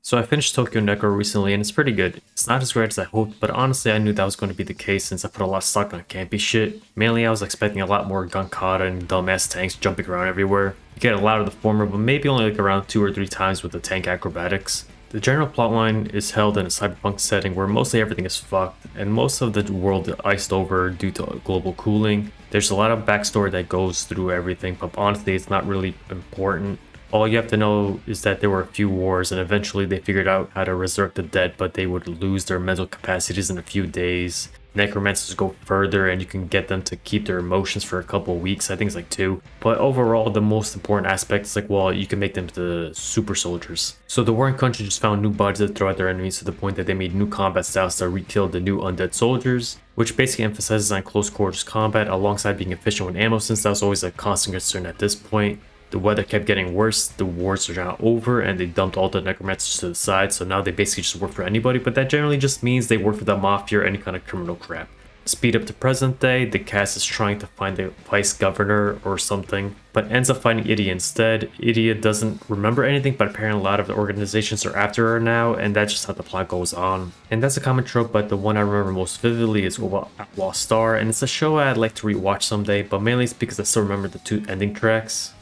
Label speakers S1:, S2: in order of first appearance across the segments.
S1: So I finished Tokyo Necro recently and it's pretty good. It's not as great as I hoped, but honestly I knew that was going to be the case since I put a lot of stock on campy shit. Mainly I was expecting a lot more Gunkata and dumbass tanks jumping around everywhere. You get a lot of the former, but maybe only like around 2 or 3 times with the tank acrobatics. The general plotline is held in a cyberpunk setting where mostly everything is fucked, and most of the world is iced over due to global cooling. There's a lot of backstory that goes through everything, but honestly it's not really important. All you have to know is that there were a few wars and eventually they figured out how to resurrect the dead, but they would lose their mental capacities in a few days. Necromancers go further and you can get them to keep their emotions for a couple of weeks, I think it's like 2. But overall the most important aspect is like, well, you can make them the super soldiers. So the warring country just found new bodies to throw at their enemies to the point that they made new combat styles to re-kill the new undead soldiers, which basically emphasizes on close quarters combat alongside being efficient with ammo, since that was always a constant concern at this point. The weather kept getting worse, the wars are now over, and they dumped all the necromancers to the side, so now they basically just work for anybody, but that generally just means they work for the mafia or any kind of criminal crap. Speed up to present day, the cast is trying to find the vice governor or something, but ends up finding Idia instead. Idia doesn't remember anything, but apparently a lot of the organizations are after her now, and that's just how the plot goes on. And that's a common trope, but the one I remember most vividly is Outlaw Star, and it's a show I'd like to rewatch someday, but mainly it's because I still remember the 2 ending tracks.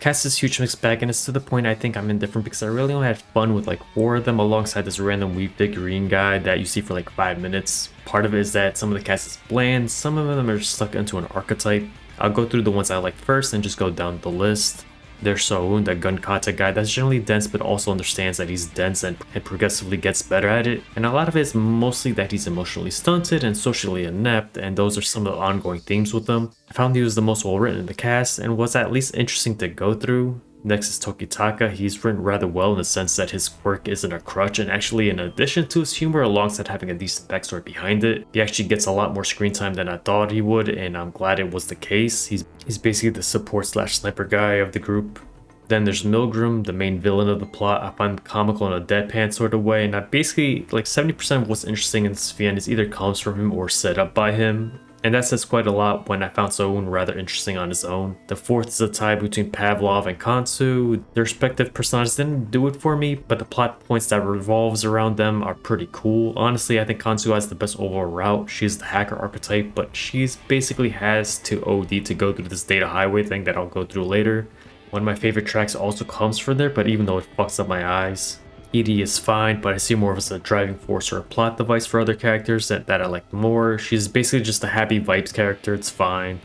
S1: Cast is huge mixed bag, and it's to the point I think I'm indifferent because I really only had fun with like 4 of them alongside this random weeb figurine guy that you see for like 5 minutes. Part of it is that some of the cast is bland, some of them are stuck into an archetype. I'll go through the ones I like first and just go down the list. There's Soun, the Gunkata guy that's generally dense but also understands that he's dense and progressively gets better at it. And a lot of it is mostly that he's emotionally stunted and socially inept, and those are some of the ongoing themes with him. I found he was the most well written in the cast and was at least interesting to go through. Next is Tokitaka. He's written rather well in the sense that his quirk isn't a crutch, and actually in addition to his humor alongside having a decent backstory behind it, he actually gets a lot more screen time than I thought he would, and I'm glad it was the case. He's basically the support slash sniper guy of the group. Then there's Milgram, the main villain of the plot. I find him comical in a deadpan sort of way, and I basically like 70% of what's interesting in this fan is either comes from him or set up by him. And that says quite a lot when I found Soun rather interesting on his own. The 4th is a tie between Pavlov and Kansu. Their respective personages didn't do it for me, but the plot points that revolves around them are pretty cool. Honestly, I think Kansu has the best overall route. She's the hacker archetype, but she's basically has to OD to go through this data highway thing that I'll go through later. One of my favorite tracks also comes from there, but even though it fucks up my eyes. Edie is fine, but I see more of as a driving force or a plot device for other characters that I like more. She's basically just a happy vibes character, it's fine.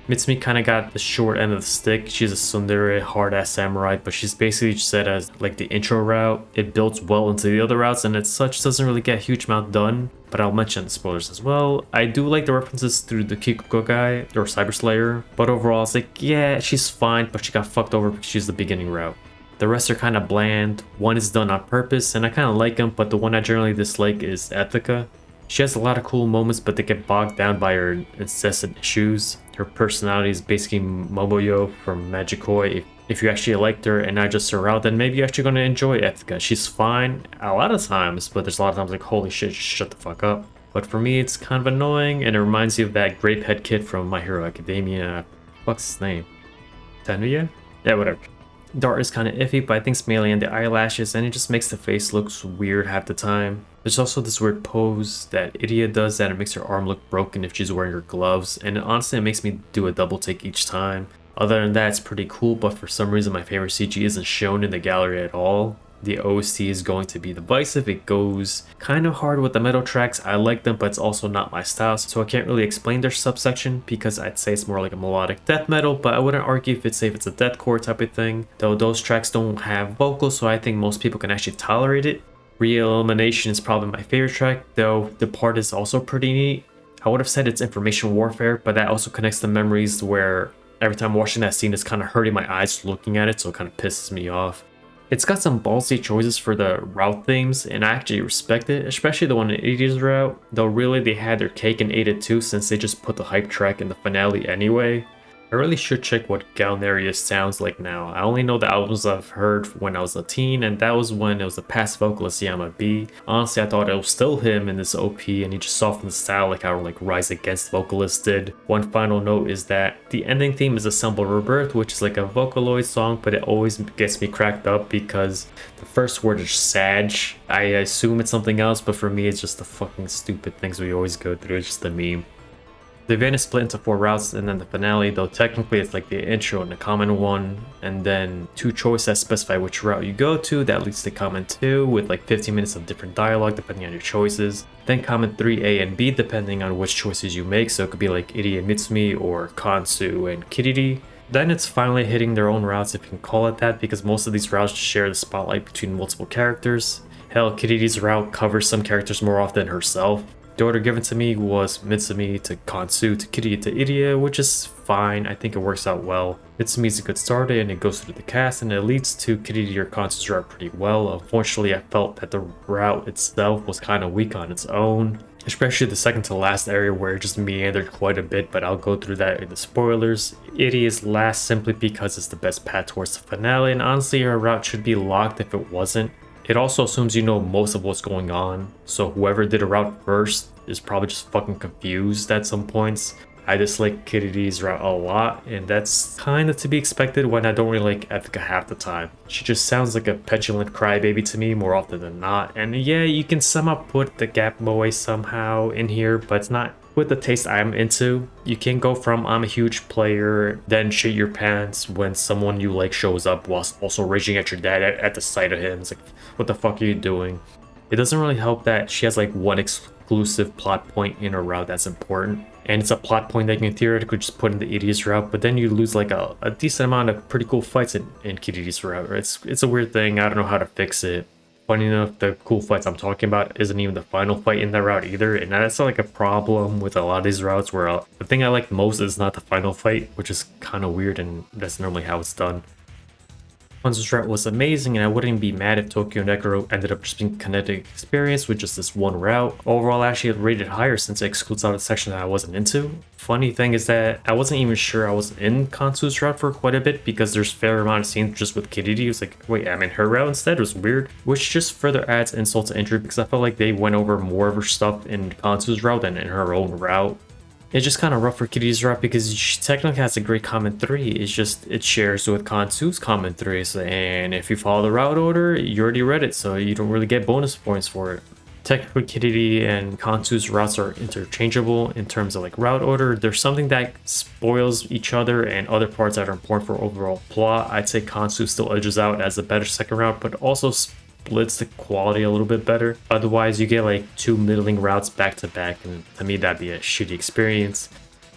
S1: Mitsumi kind of got the short end of the stick. She's a tsundere, hard-ass samurai, but she's basically set as like the intro route. It builds well into the other routes, and as such doesn't really get a huge amount done, but I'll mention the spoilers as well. I do like the references through the Kikuko guy, or Cyber Slayer, but overall it's like, yeah, she's fine, but she got fucked over because she's the beginning route. The rest are kind of bland. One is done on purpose, and I kind of like him, but the one I generally dislike is Ethica. She has a lot of cool moments, but they get bogged down by her incessant issues. Her personality is basically Momoyo from Magikoi. If you actually liked her and not just her out, then maybe you're actually going to enjoy Ethica. She's fine a lot of times, but there's a lot of times like, holy shit, just shut the fuck up. But for me, it's kind of annoying, and it reminds you of that grape head kid from My Hero Academia. What's his name? Tanuya? Yeah, whatever. The art is kind of iffy, but I think it's mainly in the eyelashes, and it just makes the face look weird half the time. There's also this weird pose that Idia does that it makes her arm look broken if she's wearing her gloves, and honestly it makes me do a double take each time. Other than that, it's pretty cool, but for some reason my favorite CG isn't shown in the gallery at all. The OST is going to be divisive. It goes kind of hard with the metal tracks. I like them, but it's also not my style, so I can't really explain their subsection because I'd say it's more like a melodic death metal, but I wouldn't argue if it's a deathcore type of thing, though those tracks don't have vocals, so I think most people can actually tolerate it. Re-Elimination is probably my favorite track, though the part is also pretty neat. I would have said it's information warfare, but that also connects to memories where every time watching that scene it's kind of hurting my eyes looking at it, so it kind of pisses me off. It's got some ballsy choices for the route themes, and I actually respect it, especially the one in 80s route, though really they had their cake and ate it too since they just put the hype track in the finale anyway. I really should check what Galneria sounds like now. I only know the albums I've heard when I was a teen, and that was when it was the past vocalist Yama B. Honestly, I thought it was still him in this OP, and he just softened the style like how like Rise Against vocalist did. One final note is that the ending theme is Assemble Rebirth, which is like a Vocaloid song, but it always gets me cracked up because the first word is Sag. I assume it's something else, but for me, it's just the fucking stupid things we always go through. It's just a meme. The event is split into 4 routes and then the finale, though technically it's like the intro and the common one, and then 2 choices that specify which route you go to. That leads to common 2 with like 15 minutes of different dialogue depending on your choices. Then common 3A and B depending on which choices you make, so it could be like Iri and Mitsumi or Kansu and Kiriri. Then it's finally hitting their own routes, if you can call it that, because most of these routes share the spotlight between multiple characters. Hell, Kiriri's route covers some characters more often than herself. The order given to me was Mitsumi to Kansu to Kiriri to Irie, which is fine. I think it works out well. Mitsumi's a good starter and it goes through the cast and it leads to Kiriri or Kansu's route pretty well. Unfortunately, I felt that the route itself was kind of weak on its own, especially the second to last area where it just meandered quite a bit, but I'll go through that in the spoilers. Irie is last simply because it's the best path towards the finale, and honestly her route should be locked if it wasn't. It also assumes you know most of what's going on, so whoever did a route first is probably just fucking confused at some points. I dislike Kiriri's route a lot, and that's kind of to be expected when I don't really like Ethica half the time. She just sounds like a petulant crybaby to me more often than not, and yeah, you can somehow put the gap moe somehow in here, but it's not with the taste I'm into. You can go from I'm a huge player, then shit your pants when someone you like shows up whilst also raging at your dad at the sight of him. It's like, what the fuck are you doing? It doesn't really help that she has like one exclusive plot point in her route that's important, and it's a plot point that you can theoretically just put in the Irie's route, but then you lose like a decent amount of pretty cool fights in Kiriri's route. It's a weird thing. I don't know how to fix it. Funny enough, the cool fights I'm talking about isn't even the final fight in that route either, and that's like a problem with a lot of these routes where the thing I like most is not the final fight, which is kind of weird, and that's normally how it's done. Kansu's route was amazing, and I wouldn't be mad if Tokyo Necro ended up just being a kinetic experience with just this one route. Overall, I actually rated rated higher since it excludes out a section that I wasn't into. Funny thing is that I wasn't even sure I was in Kansu's route for quite a bit because there's a fair amount of scenes just with Kiriri. It's like, wait, I'm in her route instead? It was weird, which just further adds insult to injury because I felt like they went over more of her stuff in Kansu's route than in her own route. It's just kind of rough for Kiriri's route because she technically has a great comment 3, it's just it shares with Kansu's comment 3, so, and if you follow the route order, you already read it, so you don't really get bonus points for it. Technically, Kiriri and Kansu's routes are interchangeable in terms of like route order. There's something that spoils each other and other parts that are important for overall plot. I'd say Kansu still edges out as a better second route, but also splits the quality a little bit better. Otherwise, you get like 2 middling routes back to back, and to me that'd be a shitty experience.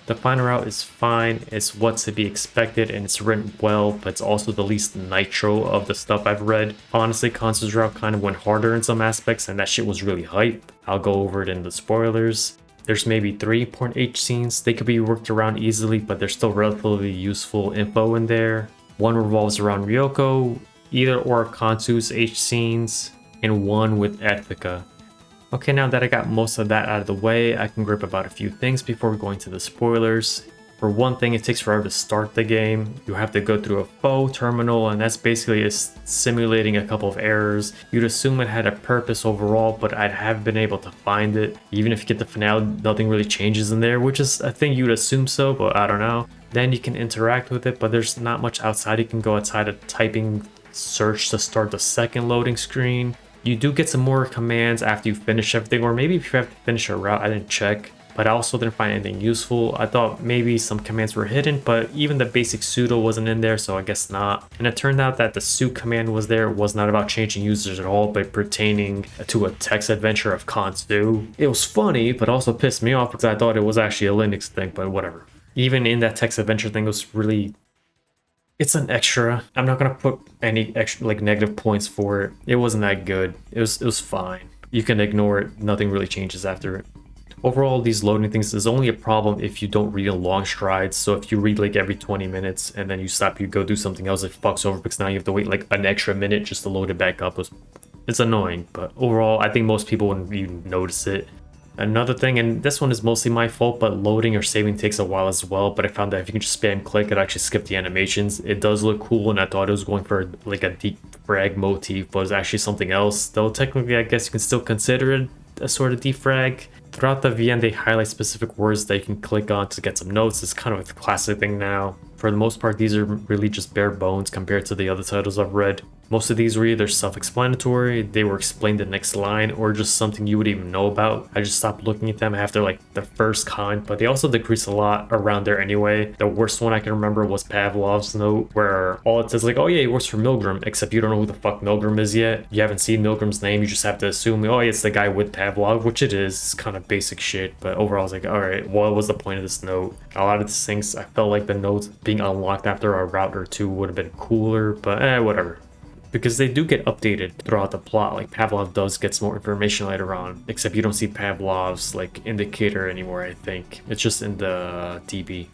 S1: The final route is fine, it's what's to be expected, and it's written well, but it's also the least nitro of the stuff I've read. Honestly, Kansu's route kind of went harder in some aspects, and that shit was really hype. I'll go over it in the spoilers. There's maybe 3 important H scenes. They could be worked around easily, but there's still relatively useful info in there. One revolves around Ryouko, either or Kansu's H scenes, and one with Ethica. Okay, now that I got most of that out of the way, I can grip about a few things before we go into the spoilers. For one thing, it takes forever to start the game. You have to go through a faux terminal, and that's basically simulating a couple of errors. You'd assume it had a purpose overall, but I haven't been able to find it. Even if you get the finale, nothing really changes in there, which is, I think you'd assume so, but I don't know. Then you can interact with it, but there's not much outside. You can go outside of typing search to start the second loading screen. You do get some more commands after you finish everything, or maybe if you have to finish a route. I didn't check, but I also didn't find anything useful. I thought maybe some commands were hidden, but even the basic sudo wasn't in there, so I guess not. And it turned out that the suit command was there. It was not about changing users at all, but pertaining to a text adventure of Kansu. It was funny, but also pissed me off because I thought it was actually a Linux thing, but whatever. Even in that text adventure thing, it was really... It's an extra. I'm not gonna put any extra like negative points for it. It wasn't that good. It was fine. You can ignore it. Nothing really changes after it. Overall, these loading things is only a problem if you don't read in long strides. So if you read like every 20 minutes and then you stop, you go do something else, it fucks over because now you have to wait like an extra minute just to load it back up. It's annoying, but overall, I think most people wouldn't even notice it. Another thing, and this one is mostly my fault, but loading or saving takes a while as well, but I found that if you can just spam click, it actually skip the animations. It does look cool, and I thought it was going for like a deep frag motif, but it's actually something else, though technically I guess you can still consider it a sort of defrag. Throughout the VN, they highlight specific words that you can click on to get some notes. It's kind of a classic thing now. For the most part, these are really just bare bones compared to the other titles I've read. Most of these were either self-explanatory, they were explained the next line, or just something you would even know about. I just stopped looking at them after like the first con, but they also decreased a lot around there anyway. The worst one I can remember was Pavlov's note, where all it says like, oh yeah, he works for Milgram, except you don't know who the fuck Milgram is yet. You haven't seen Milgram's name, you just have to assume, oh yeah, it's the guy with Pavlov, which it is. It's kind of basic shit, but overall I was like, alright, what was the point of this note? A lot of these things, I felt like the notes being unlocked after a route or two would have been cooler, but whatever. Because they do get updated throughout the plot. Like Pavlov does get some more information later on, except you don't see Pavlov's like indicator anymore. I think it's just in the DB.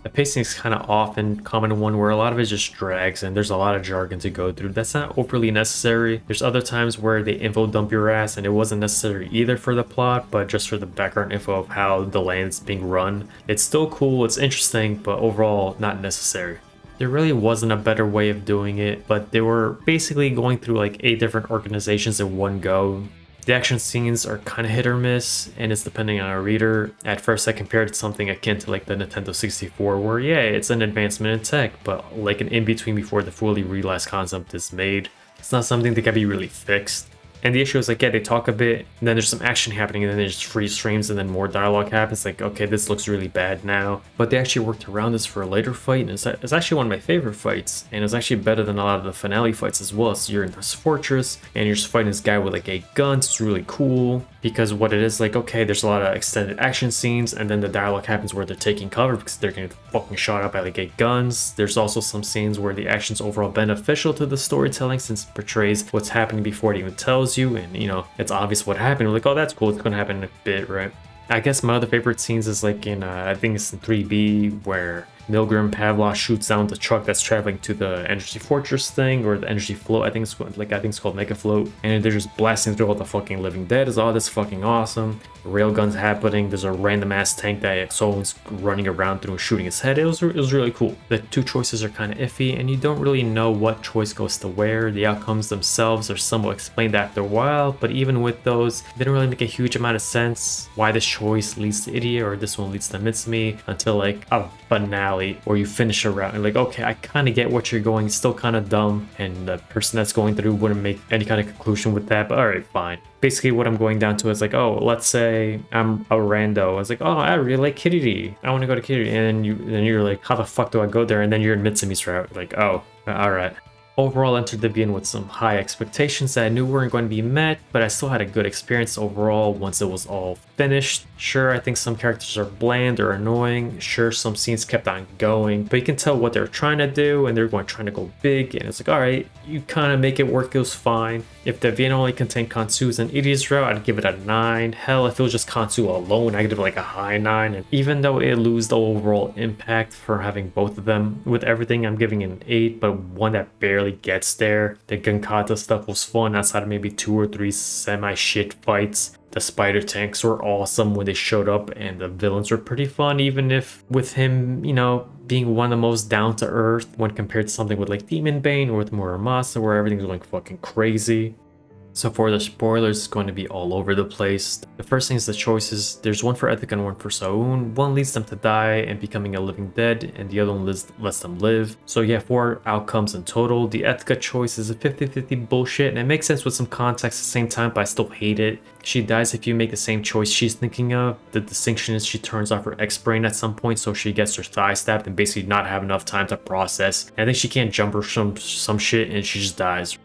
S1: The pacing is kind of off and common one where a lot of it just drags and there's a lot of jargon to go through. That's not overly necessary. There's other times where they info dump your ass and it wasn't necessary either for the plot, but just for the background info of how the land's being run. It's still cool, it's interesting, but overall not necessary. There really wasn't a better way of doing it, but they were basically going through like 8 different organizations in one go. The action scenes are kind of hit or miss, and it's depending on a reader. At first I compared it to something akin to like the Nintendo 64, where yeah, it's an advancement in tech, but like an in-between before the fully realized concept is made. It's not something that can be really fixed. And the issue is like, yeah, they talk a bit, and then there's some action happening, and then there's freeze frames, and then more dialogue happens. Like, okay, this looks really bad now. But they actually worked around this for a later fight, and it's actually one of my favorite fights. And it's actually better than a lot of the finale fights as well. So you're in this fortress, and you're just fighting this guy with like 8 guns. It's really cool. Because what it is, like, okay, there's a lot of extended action scenes, and then the dialogue happens where they're taking cover because they're getting fucking shot up by like 8 guns. There's also some scenes where the action's overall beneficial to the storytelling since it portrays what's happening before it even tells you, and you know, it's obvious what happened. We're like, oh, that's cool, it's gonna happen in a bit, right? I guess my other favorite scenes is like in, I think it's in 3B, where Milgram Pavlov shoots down the truck that's traveling to the energy fortress thing, or the energy float. I think it's called Mega Float, and they're just blasting through all the fucking living dead. Is all this fucking awesome? Railguns happening. There's a random ass tank that someone's running around through and shooting his head. It was really cool. The 2 choices are kind of iffy, and you don't really know what choice goes to where. The outcomes themselves are somewhat explained after a while, but even with those, they didn't really make a huge amount of sense. Why this choice leads to Idiot or this one leads to Mitsumi until like a finale or you finish a route and like, okay, I kind of get what you're going. It's still kind of dumb, and the person that's going through wouldn't make any kind of conclusion with that, but alright, fine. Basically what I'm going down to is like, oh, let's say I'm a rando. I was like, oh, I really like Kitty. I want to go to Kitty. And you're like, how the fuck do I go there? And then you're in Mitsumi's route. Like, oh, alright. Overall, entered the VN with some high expectations that I knew weren't going to be met, but I still had a good experience overall once it was all finished. Sure, I think some characters are bland or annoying. Sure, some scenes kept on going, but you can tell what they're trying to do, and they're trying to go big, and it's like, alright, you kind of make it work, it was fine. If the VN only contained Kansu's and Idiot's route, I'd give it a 9. Hell, if it was just Kansu alone, I'd give it like a high 9. And even though it loses the overall impact for having both of them, with everything, I'm giving it an 8, but one that barely gets there. The Genkata stuff was fun outside of maybe 2 or 3 semi-shit fights. The spider tanks were awesome when they showed up, and the villains were pretty fun, even if with him, you know, being one of the most down to earth when compared to something with like Demon Bane or with Muramasa where everything's going fucking crazy. So for the spoilers, it's going to be all over the place. The first thing is the choices. There's one for Ethica and one for Saun. One leads them to die and becoming a living dead, and the other one lets them live. So you have 4 outcomes in total. The Ethica choice is a 50-50 bullshit, and it makes sense with some context at the same time, but I still hate it. She dies if you make the same choice she's thinking of. The distinction is she turns off her X-brain at some point, so she gets her thigh stabbed and basically not have enough time to process. And I think she can't jump or some shit, and she just dies.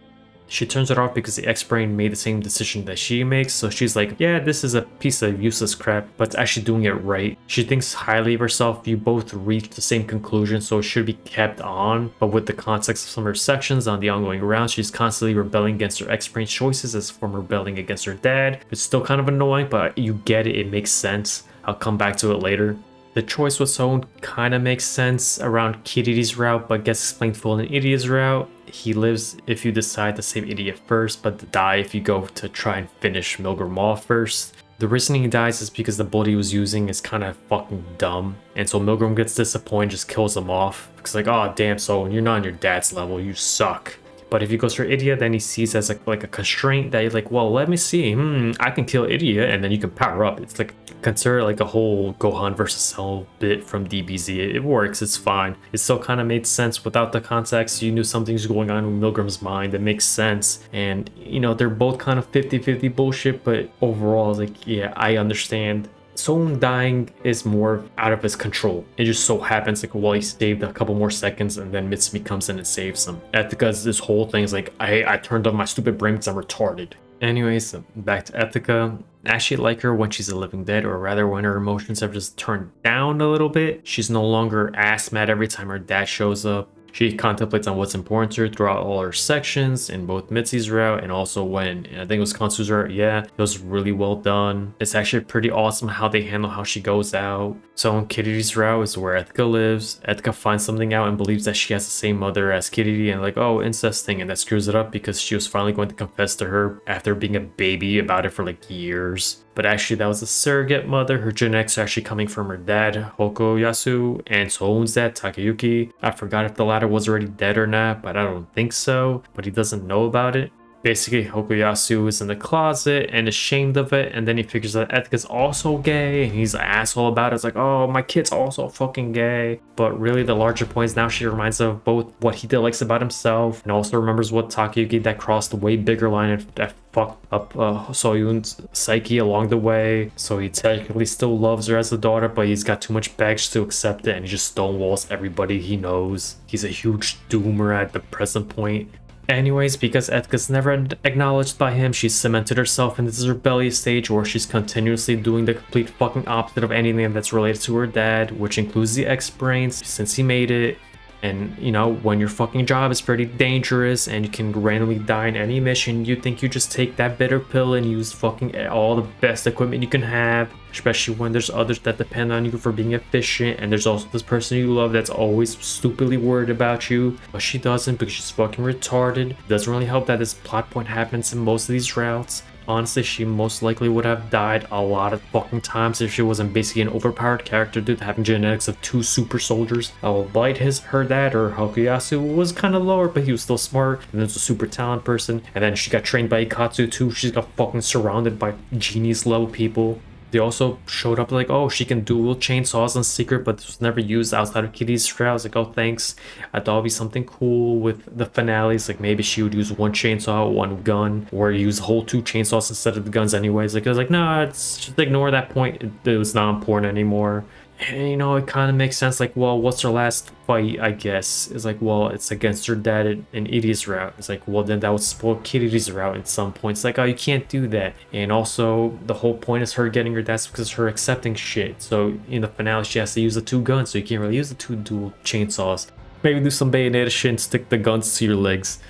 S1: She turns it off because the X-brain made the same decision that she makes, so she's like, yeah, this is a piece of useless crap, but it's actually doing it right. She thinks highly of herself. You both reach the same conclusion, so it should be kept on, but with the context of some of her sections on the ongoing round, she's constantly rebelling against her X-brain's choices as from rebelling against her dad. It's still kind of annoying, but you get it, it makes sense. I'll come back to it later. The choice with Saun kind of makes sense around Kiri's route, but gets explained full in Idiot's route. He lives if you decide to save Idiot first, but die if you go to try and finish Milgram off first. The reasoning he dies is because the bullet he was using is kind of fucking dumb, and so Milgram gets disappointed, just kills him off. Because like, oh damn, Saun, you're not on your dad's level, you suck. But if he goes for Idia, then he sees as like a constraint that you're like, well, let me see. I can kill Idia, and then you can power up. It's like, consider like a whole Gohan versus Cell bit from DBZ. It works, it's fine. It still kind of made sense without the context. You knew something's going on in Milgram's mind. It makes sense. And, you know, they're both kind of 50-50 bullshit, but overall, it's like, yeah, I understand. Someone dying is more out of his control. It just so happens like, well, he saved a couple more seconds and then Mitsumi comes in and saves him. Ethica's this whole thing is like, I turned on my stupid brain because I'm retarded. Anyways, back to Ethica. I actually like her when she's a living dead, or rather when her emotions have just turned down a little bit. She's no longer ass mad every time her dad shows up. She contemplates on what's important to her throughout all her sections in both Mitsu's route and also when, I think it was Kansu's route. Yeah, it was really well done. It's actually pretty awesome how they handle how she goes out. So in Kiri's route is where Ethica lives. Ethica finds something out and believes that she has the same mother as Kiri and like, oh, incest thing, and that screws it up because she was finally going to confess to her after being a baby about it for like years. But actually that was a surrogate mother. Her genetics are actually coming from her dad, Hokoyasu, and Soun's dad, Takayuki. I forgot if the latter was already dead or not, but I don't think so. But he doesn't know about it. Basically, Hokoyasu is in the closet and ashamed of it, and then he figures that Ethica's also gay, and he's an asshole about it. It's like, oh, my kid's also fucking gay. But really, the larger point is now she reminds of both what he likes about himself, and also remembers what Takayuki that crossed a way bigger line and that fucked up Soyun's psyche along the way. So he technically still loves her as a daughter, but he's got too much baggage to accept it, and he just stonewalls everybody he knows. He's a huge doomer at the present point. Anyways, because Ethica's never acknowledged by him, she's cemented herself in this rebellious stage where she's continuously doing the complete fucking opposite of anything that's related to her dad, which includes the X-Brains, since he made it. And, you know, when your fucking job is pretty dangerous and you can randomly die in any mission, you think you just take that bitter pill and use fucking all the best equipment you can have, especially when there's others that depend on you for being efficient, and there's also this person you love that's always stupidly worried about you, but she doesn't because she's fucking retarded. It doesn't really help that this plot point happens in most of these routes. Honestly, she most likely would have died a lot of fucking times if she wasn't basically an overpowered character dude having genetics of 2 super soldiers. Albeit her dad, or Hokuyasu, was kind of lower, but he was still smart, and there's a super talented person. And then she got trained by Ikkatsu too. She's got fucking surrounded by genius level people. They also showed up like, oh, she can dual chainsaws in secret, but this was never used outside of Kitty's route. I was like, oh, thanks. I thought it'd be something cool with the finales. Like maybe she would use 1 chainsaw, 1 gun, or use whole 2 chainsaws instead of the guns anyways. Like I was like, nah, just ignore that point. It was not important anymore. And, you know, it kind of makes sense. Like, well, what's her last fight, I guess? It's like, well, it's against her dad in Idi's route. It's like, well, then that would spoil Kiri's route at some point. It's like, oh, you can't do that. And also, the whole point is her getting her dad's because her accepting shit. So, in the finale, she has to use the 2 guns. So, you can't really use the 2 dual chainsaws. Maybe do some Bayonetta shit and stick the guns to your legs.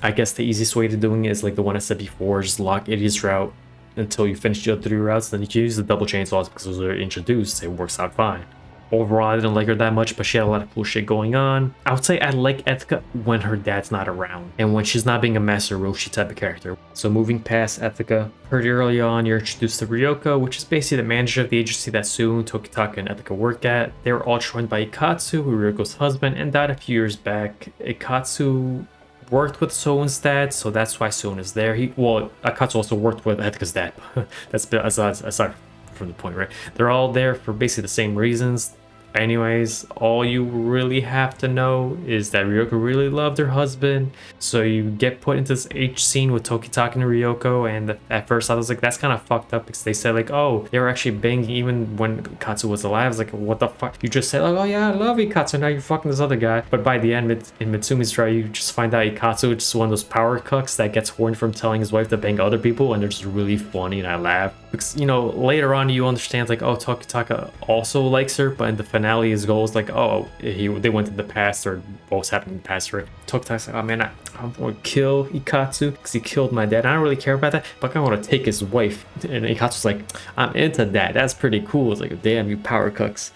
S1: I guess the easiest way to doing it is like the one I said before. Just lock Idi's route until you finish the other 3 routes, then you can use the double chainsaws because those are introduced. It works out fine. Overall, I didn't like her that much, but she had a lot of cool shit going on. I would say I like Ethica when her dad's not around and when she's not being a Master Roshi type of character. So moving past Ethica, pretty early on, you're introduced to Ryouko, which is basically the manager of the agency that Soon, Tokitaka, and Ethica work at. They were all joined by Ikkatsu, Ryouko's husband, and died a few years back. Ikkatsu worked with Soun's dad, so that's why Soun is there. Ikkatsu also worked with Ethica's dad. That's aside from the point, right? They're all there for basically the same reasons. Anyways, all you really have to know is that Ryouko really loved her husband. So you get put into this H scene with Tokitaka and Ryouko, and at first I was like, that's kind of fucked up because they said like, oh, they were actually banging even when Ikkatsu was alive. I was like, what the fuck? You just said like, oh yeah, I love Ikkatsu, now you're fucking this other guy. But by the end, in Mitsumi's trial, you just find out Ikkatsu is just one of those power cucks that gets horned from telling his wife to bang other people, and they're just really funny, and I laugh. Because, you know, later on you understand like, oh, Tokitaka also likes her, but in the finale his goal is like, oh, they went in the past, or what was happening in the past, right? Tokitaka's like, oh man, I'm going to kill Ikkatsu because he killed my dad. I don't really care about that, but I want to take his wife. And Ikkatsu's like, I'm into that. That's pretty cool. It's like, damn, you power cucks.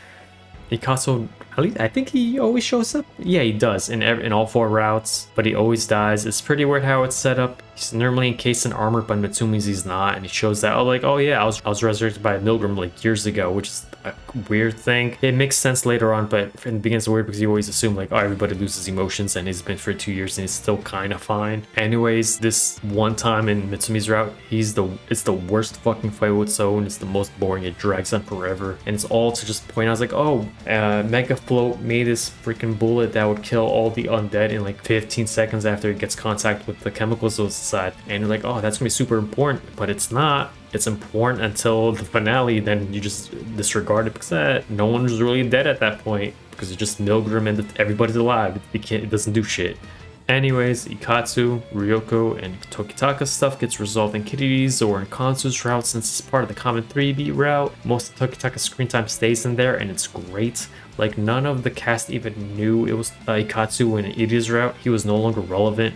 S1: Ikkatsu, at least I think he always shows up. Yeah, he does in all 4 routes, but he always dies. It's pretty weird how it's set up. He's normally encased in armor, but Mitsumi's he's not, and he shows that, oh, like, oh yeah, I was resurrected by Milgram like years ago, which is a weird thing. It makes sense later on, but in the beginning it's weird because you always assume like, oh, everybody loses emotions, and he's been for 2 years and he's still kind of fine. Anyways, this one time in Mitsumi's route, it's the worst fucking fight with Soun. It's the most boring. It drags on forever, and it's all to just point out, I was like, oh, Mega Float made this freaking bullet that would kill all the undead in like 15 seconds after it gets contact with the chemicals inside, and you're like, oh, that's gonna be super important, but it's not. It's important until the finale, then you just disregard it because no one's really dead at that point because it's just Milgram and everybody's alive. It doesn't do shit. Anyways, Ikkatsu, Ryouko, and Tokitaka stuff gets resolved in Kiri's or in Kansu's route since it's part of the common 3B route. Most of Tokitaka's screen time stays in there and it's great. Like, none of the cast even knew it was Ikkatsu in Iri's route. He was no longer relevant.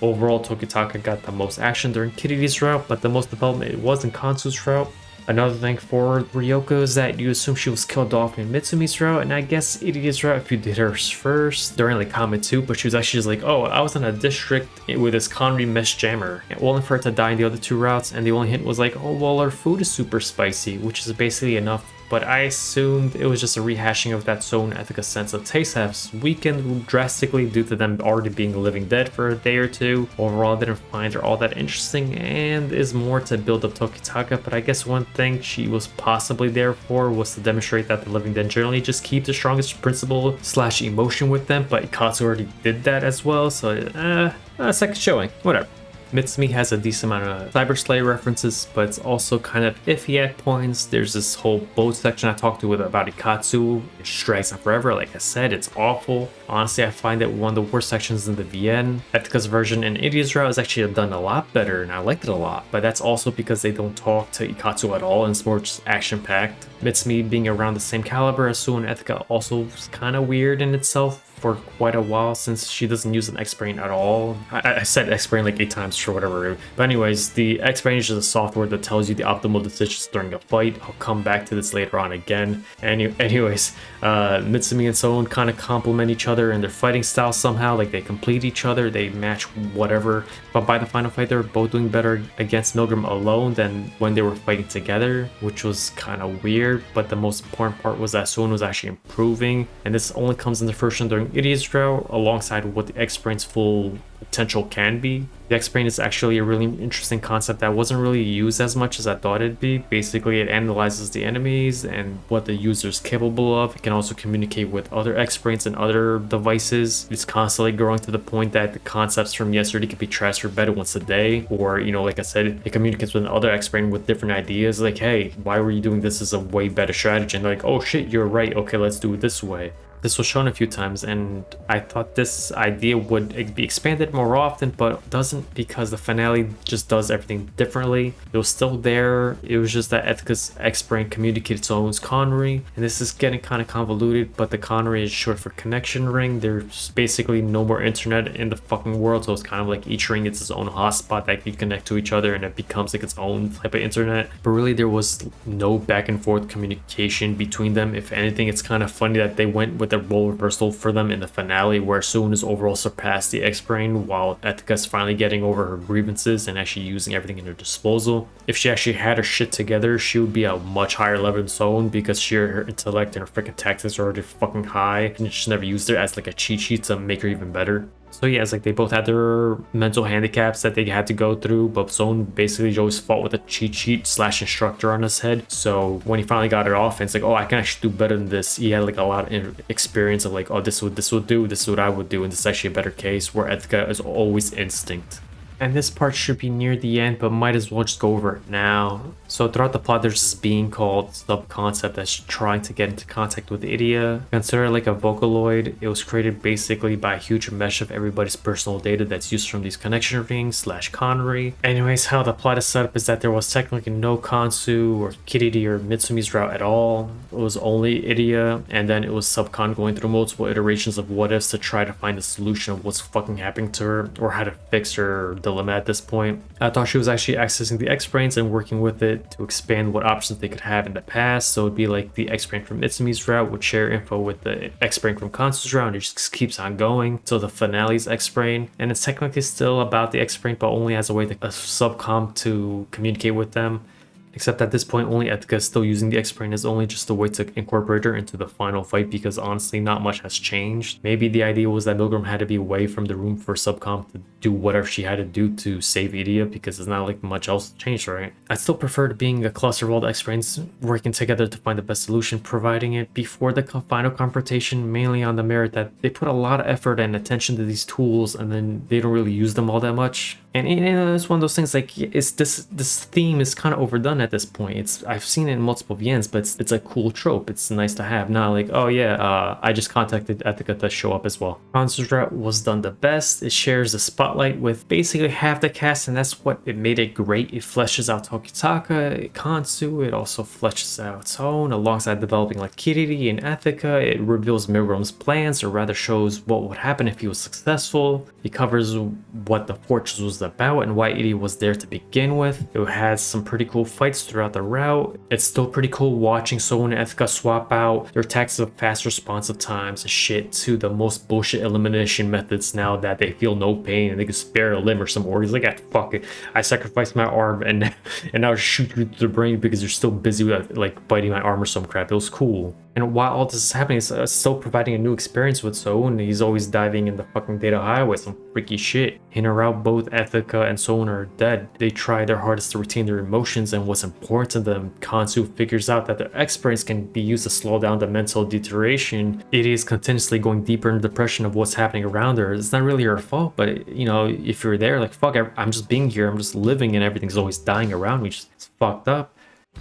S1: Overall, Tokitaka got the most action during Kiri's route, but the most development it was in Kansu's route. Another thing for Ryouko is that you assume she was killed off in Mitsumi's route, and I guess Iri's route if you did hers first during like Comment 2, but she was actually just like, oh, I was in a district with this Conry mesh jammer. Only for her to die in the other 2 routes, and the only hint was like, oh, well, her food is super spicy, which is basically enough. But I assumed it was just a rehashing of that Soun Ethica sense of taste has weakened drastically due to them already being living dead for a day or 2. Overall, I didn't find her all that interesting and is more to build up Tokitaka, but I guess one thing she was possibly there for was to demonstrate that the living dead generally just keep the strongest principle / emotion with them, but Ikkatsu already did that as well, so second showing, whatever. Mitsumi has a decent amount of Cyber Slayer references, but it's also kind of iffy at points. There's this whole boat section I talked to about Ikkatsu. It drags on forever. Like I said, it's awful. Honestly, I find it one of the worst sections in the VN. Ethica's version in Iri's route is actually done a lot better, and I liked it a lot. But that's also because they don't talk to Ikkatsu at all, and it's more just action-packed. Mitsumi being around the same caliber as Soun and Ethica also is kind of weird in itself for quite a while since she doesn't use an X-Brain at all. I said X-Brain like 8 times for whatever. But anyways, the X-Brain is just a software that tells you the optimal decisions during a fight. I'll come back to this later on again. Anyways, Mitsumi and Soun kind of complement each other in their fighting style somehow. Like, they complete each other, they match whatever. But by the final fight, they were both doing better against Milgram alone than when they were fighting together, which was kind of weird. But the most important part was that Soun was actually improving, and this only comes in the first one during Iri's route alongside what the X-Brain's full potential can be. The X-Brain is actually a really interesting concept that wasn't really used as much as I thought it'd be. Basically, it analyzes the enemies and what the user is capable of. It can also communicate with other X-Brains and other devices. It's constantly growing to the point that the concepts from yesterday can be transferred better once a day. Or, you know, like I said, it communicates with another X-Brain with different ideas. Like, hey, why were you doing this? Is a way better strategy. And they're like, oh shit, you're right. Okay, let's do it this way. This was shown a few times, and I thought this idea would be expanded more often, but doesn't, because the finale just does everything differently. It was still there. It was just that Ethica's X-Brain communicated to Soun's Conry, and this is getting kind of convoluted, but the Conry is short for connection ring. There's basically no more internet in the fucking world, so it's kind of like each ring gets its own hotspot that can connect to each other, and it becomes like its own type of internet. But really, there was no back and forth communication between them. If anything, it's kind of funny that they went with the role reversal for them in the finale, where Soun has overall surpassed the X-Brain, while Ethica's finally getting over her grievances and actually using everything in her disposal. If she actually had her shit together, she would be a much higher level than Soun, because her intellect and her freaking tactics are already fucking high, and you just never used her as like a cheat sheet to make her even better. So yeah, it's like they both had their mental handicaps that they had to go through, but Soun basically always fought with a cheat sheet / instructor on his head. So when he finally got it off, and it's like, oh, I can actually do better than this. He had like a lot of experience of like, oh, this is what I would do, and this is actually a better case, where Ethica is always instinct. And this part should be near the end, but might as well just go over it now. So throughout the plot, there's this being called Sub-Concept that's trying to get into contact with Idia. Considered like a Vocaloid, it was created basically by a huge mesh of everybody's personal data that's used from these connection rings / Conry. Anyways, how the plot is set up is that there was technically no Kansu or Kiriri or Mitsumi's route at all. It was only Idia, and then it was Subcon going through multiple iterations of what ifs to try to find a solution of what's fucking happening to her, or how to fix her dilemma at this point. I thought she was actually accessing the X-Brains and working with it to expand what options they could have in the past. So it'd be like the X-Brain from Mitsumi's route would share info with the X-Brain from Kansu's route, and it just keeps on going till the finale's X-Brain. And it's technically still about the X-Brain, but only as a way to a subcom to communicate with them. Except at this point, only Ethica is still using the X-Brain as only just a way to incorporate her into the final fight, because honestly, not much has changed. Maybe the idea was that Milgram had to be away from the room for subcom to do whatever she had to do to save Idia, because it's not like much else changed, right? I'd still prefer to being a cluster of all the X-Brains working together to find the best solution, providing it before the final confrontation, mainly on the merit that they put a lot of effort and attention to these tools, and then they don't really use them all that much. And it's one of those things, like, it's this theme is kind of overdone at this point. I've seen it in multiple VNs, but it's a cool trope. It's nice to have. Not like, oh yeah, I just contacted Ethica to show up as well. Kansu's route was done the best. It shares the spotlight with basically half the cast, and that's what it made it great. It fleshes out Tokitaka, Kansu. It also fleshes out Tone alongside developing like Kiriri and Ethica. It reveals Milgram's plans, or rather shows what would happen if he was successful. It covers what the Fortress was about and why Idia was there to begin with. It has some pretty cool fights throughout the route. It's still pretty cool watching Sohn and Ethica swap out their attacks of fast responsive times and shit to the most bullshit elimination methods now that they feel no pain and they can spare a limb or some organs. Like, ah, fuck it, I sacrificed my arm and now shoot you through the brain because you're still busy with like biting my arm or some crap. It was cool. And while all this is happening, it's still providing a new experience with Sohn. He's always diving in the fucking data highway, some freaky shit. In a route, both Ethica and Sohn are dead. They try their hardest to retain their emotions and what's important to them. Kansu figures out that their X-Brains can be used to slow down the mental deterioration. It is continuously going deeper in the depression of what's happening around her. It's not really her fault, but you know, if you're there, like, fuck, I'm just being here, I'm just living, and everything's always dying around me. It's fucked up.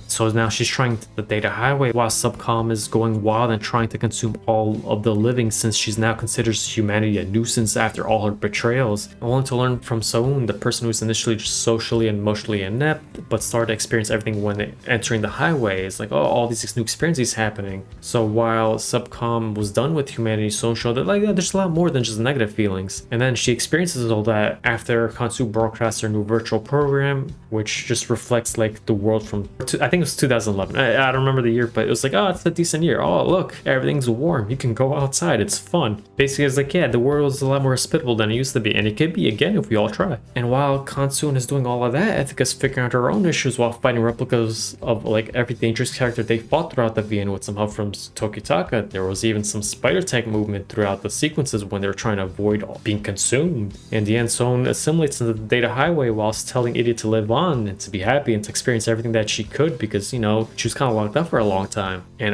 S1: So now she's trying the data highway while Subcom is going wild and trying to consume all of the living, since she's now considers humanity a nuisance after all her betrayals. Only to learn from Sohn, the person who's initially just socially and emotionally inept, but started to experience everything when entering the highway. It's like, oh, all these new experiences happening. So while Subcom was done with humanity, Sohn showed that, like, yeah, there's a lot more than just negative feelings. And then she experiences all that after Kansu broadcasts her new virtual program, which just reflects like the world from I think it was 2011. I don't remember the year, but it was like, oh, it's a decent year. Oh, look, everything's warm. You can go outside. It's fun. Basically, it's like, yeah, the world is a lot more hospitable than it used to be, and it could be again if we all try. And while Kansun is doing all of that, Ethica's figuring out her own issues while fighting replicas of like every dangerous character they fought throughout the VN with some help from Tokitaka. There was even some spider tank movement throughout the sequences when they were trying to avoid being consumed. In the end, Sohn assimilates into the data highway whilst telling Idia to live on and to be happy and to experience everything that she could, because, you know, she was kind of locked up for a long time. And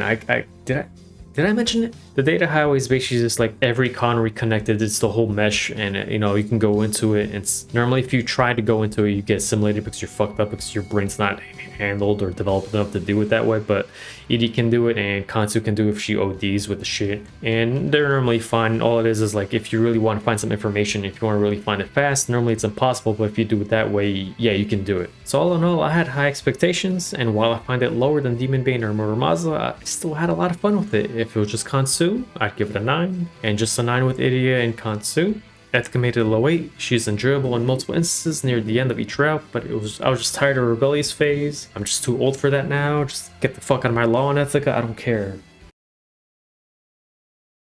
S1: did I mention it? The data highway is basically just like every con reconnected. It's the whole mesh, and you know, you can go into it. It's normally, if you try to go into it, you get assimilated because you're fucked up, because your brain's not handled or developed enough to do it that way. But Edie can do it, and Kansu can do it if she ODs with the shit. And they're normally fine. All it is like, if you really want to find some information, if you want to really find it fast, normally it's impossible, but if you do it that way, yeah, you can do it. So all in all, I had high expectations, and while I find it lower than Demon Bane or Muramasa, I still had a lot of fun with it. If it was just Kansu, I'd give it a 9, and just a 9 with Idia and Kansu. Ethica made it a low 8. She's enjoyable in multiple instances near the end of each route, but I was just tired of rebellious phase. I'm just too old for that now. Just get the fuck out of my lawn, Ethica. I don't care.